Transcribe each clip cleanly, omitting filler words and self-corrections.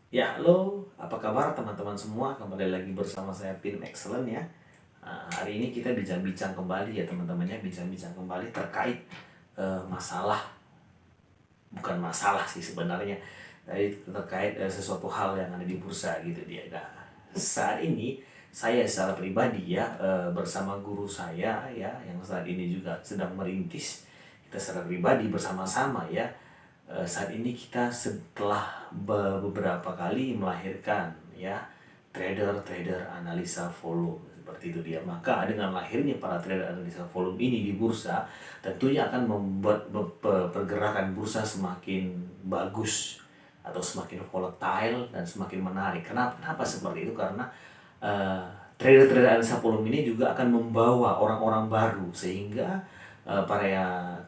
Ya, halo, apa kabar teman-teman semua? Kembali lagi bersama saya Pin Excellent ya. Hari ini kita bincang-bincang kembali ya teman-temannya, bincang-bincang kembali terkait masalah, bukan masalah sih sebenarnya, tapi terkait sesuatu hal yang ada di bursa gitu dia. Nah, saat ini saya secara pribadi ya bersama guru saya ya yang saat ini juga sedang merintis, kita secara pribadi bersama-sama ya. Saat ini kita setelah beberapa kali melahirkan ya trader-trader analisa volume seperti itu dia. Maka dengan lahirnya para trader analisa volume ini di bursa tentunya akan membuat pergerakan bursa semakin bagus atau semakin volatile dan semakin menarik. Kenapa seperti itu? Karena eh, trader-trader analisa volume ini juga akan membawa orang-orang baru sehingga para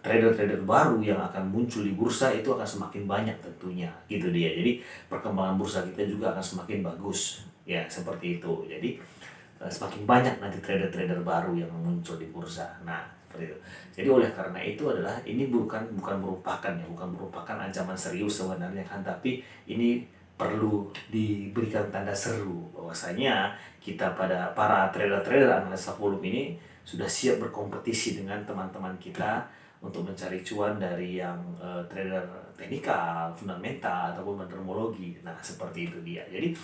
trader-trader baru yang akan muncul di bursa itu akan semakin banyak tentunya gitu dia. Jadi perkembangan bursa kita juga akan semakin bagus ya seperti itu. Jadi semakin banyak nanti trader-trader baru yang muncul di bursa. Nah, seperti itu. Jadi oleh karena itu adalah ini bukan merupakan ancaman serius sebenarnya kan, tapi ini perlu diberikan tanda seru bahwasanya kita pada para trader-trader analisa volume ini sudah siap berkompetisi dengan teman-teman kita untuk mencari cuan dari yang trader teknikal, fundamental ataupun metermologi. Nah, seperti itu dia. Jadi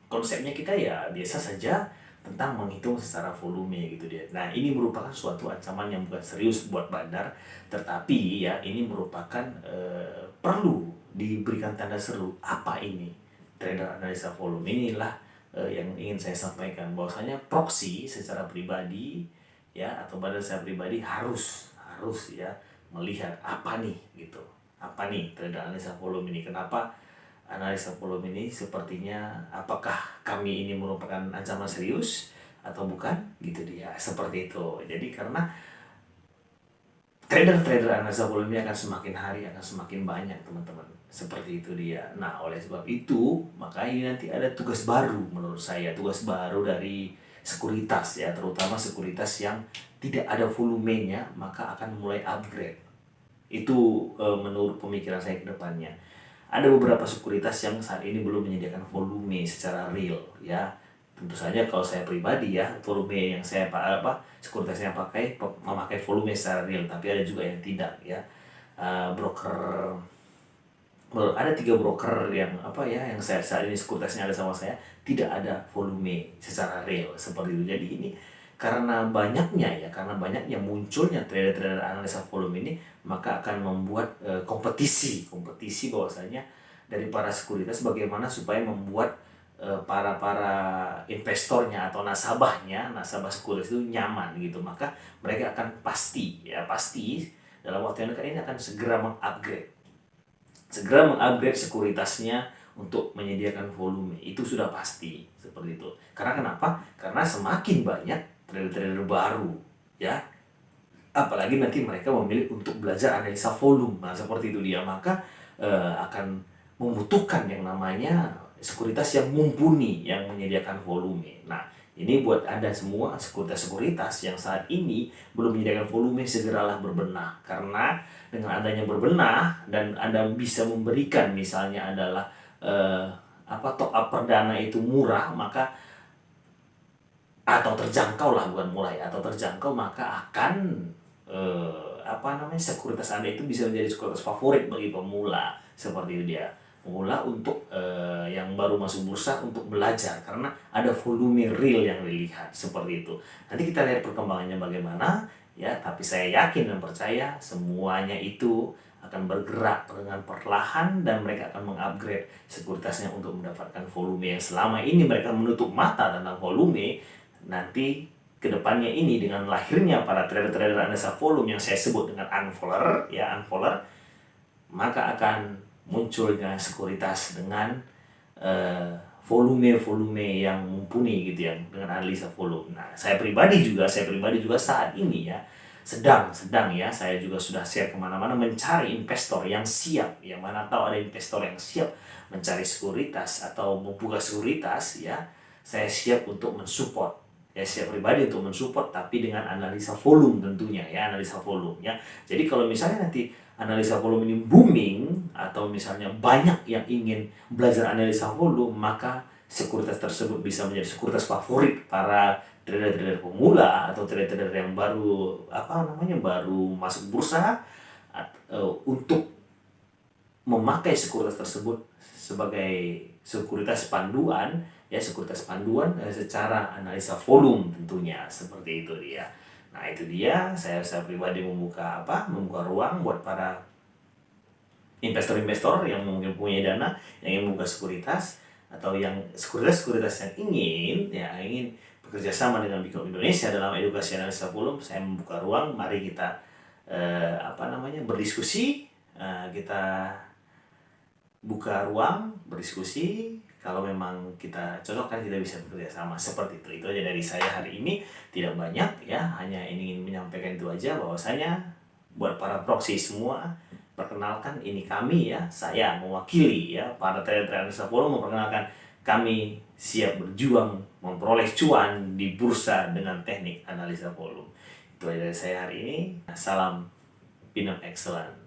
konsepnya kita ya biasa saja tentang menghitung secara volume gitu dia. Nah, ini merupakan suatu ancaman yang bukan serius buat bandar, tetapi ya ini merupakan perlu diberikan tanda seru. Apa ini? Trader analisa volume inilah yang ingin saya sampaikan bahwasanya proxy secara pribadi ya atau badan saya pribadi harus harus ya melihat apa nih gitu. Apa nih trader analisa volume ini? Kenapa analisa volume ini sepertinya apakah kami ini merupakan ancaman serius atau bukan gitu dia seperti itu. Jadi karena trader-trader analisa volume ini akan semakin hari akan semakin banyak teman-teman seperti itu dia. Nah oleh sebab itu maka ini nanti ada tugas baru menurut saya, tugas baru dari sekuritas ya, terutama sekuritas yang tidak ada volumenya maka akan mulai upgrade itu menurut pemikiran saya ke depannya. Ada beberapa sekuritas yang saat ini belum menyediakan volume secara real ya. Tentu saja kalau saya pribadi ya, volume yang saya sekuritas yang memakai volume secara real, tapi ada juga yang tidak ya. Broker ada 3 broker yang yang saya saat ini sekuritasnya ada sama saya tidak ada volume secara real seperti itu. Jadi ini karena banyaknya munculnya trader-trader analisa volume ini maka akan membuat kompetisi bahwasanya dari para sekuritas bagaimana supaya membuat para para investornya atau nasabah sekuritas itu nyaman gitu. Maka mereka akan pasti dalam waktu yang dekat ini akan segera mengupgrade sekuritasnya untuk menyediakan volume. Itu sudah pasti seperti itu. Karena kenapa? Karena semakin banyak trader-trader baru ya, apalagi nanti mereka memilih untuk belajar analisa volume. Nah, seperti itu dia. Maka akan membutuhkan yang namanya sekuritas yang mumpuni yang menyediakan volume. Nah, ini buat Anda semua sekuritas-sekuritas yang saat ini belum menyediakan volume, segeralah berbenah. Karena dengan adanya berbenah dan Anda bisa memberikan misalnya adalah top up perdana itu murah, maka atau terjangkau lah, bukan mulai, atau terjangkau, maka akan sekuritas Anda itu bisa menjadi sekuritas favorit bagi pemula seperti itu dia. Pemula untuk yang baru masuk bursa untuk belajar karena ada volume real yang dilihat seperti itu. Nanti kita lihat perkembangannya bagaimana ya, tapi saya yakin dan percaya semuanya itu akan bergerak dengan perlahan dan mereka akan mengupgrade sekuritasnya untuk mendapatkan volume yang selama ini mereka menutup mata tentang volume. Nanti kedepannya ini dengan lahirnya para trader-trader analisa volume yang saya sebut dengan unfollower, maka akan munculnya sekuritas dengan volume-volume yang mumpuni gitu ya, dengan analisa volume. Nah, saya pribadi juga saat ini ya sedang ya, saya juga sudah share kemana-mana mencari investor yang siap, yang mana tahu ada investor yang siap mencari sekuritas atau membuka sekuritas ya, saya siap untuk mensupport ya, saya pribadi untuk mensupport tapi dengan analisa volume tentunya ya, analisa volume ya. Jadi kalau misalnya nanti analisa volume ini booming atau misalnya banyak yang ingin belajar analisa volume, maka sekuritas tersebut bisa menjadi sekuritas favorit para trader-trader pemula atau trader-trader yang baru baru masuk bursa untuk memakai sekuritas tersebut sebagai sekuritas panduan secara analisa volume tentunya, seperti itu dia. Nah, itu dia saya pribadi membuka ruang buat para investor-investor yang mungkin punya dana yang ingin membuka sekuritas atau yang sekuritas yang ingin bekerja sama dengan Bicom Indonesia dalam edukasi analisa volume. Saya membuka ruang, mari kita berdiskusi, kita buka ruang berdiskusi. Kalau memang kita cocok kan kita bisa bekerja sama, seperti itu. Itu aja dari saya hari ini, tidak banyak ya, hanya ingin menyampaikan itu aja, bahwasanya buat para proxy semua, perkenalkan ini kami ya, saya mewakili ya para trader analisa volume, memperkenalkan kami siap berjuang memperoleh cuan di bursa dengan teknik analisa volume. Itu aja dari saya hari ini. Salam Pinom Excellent.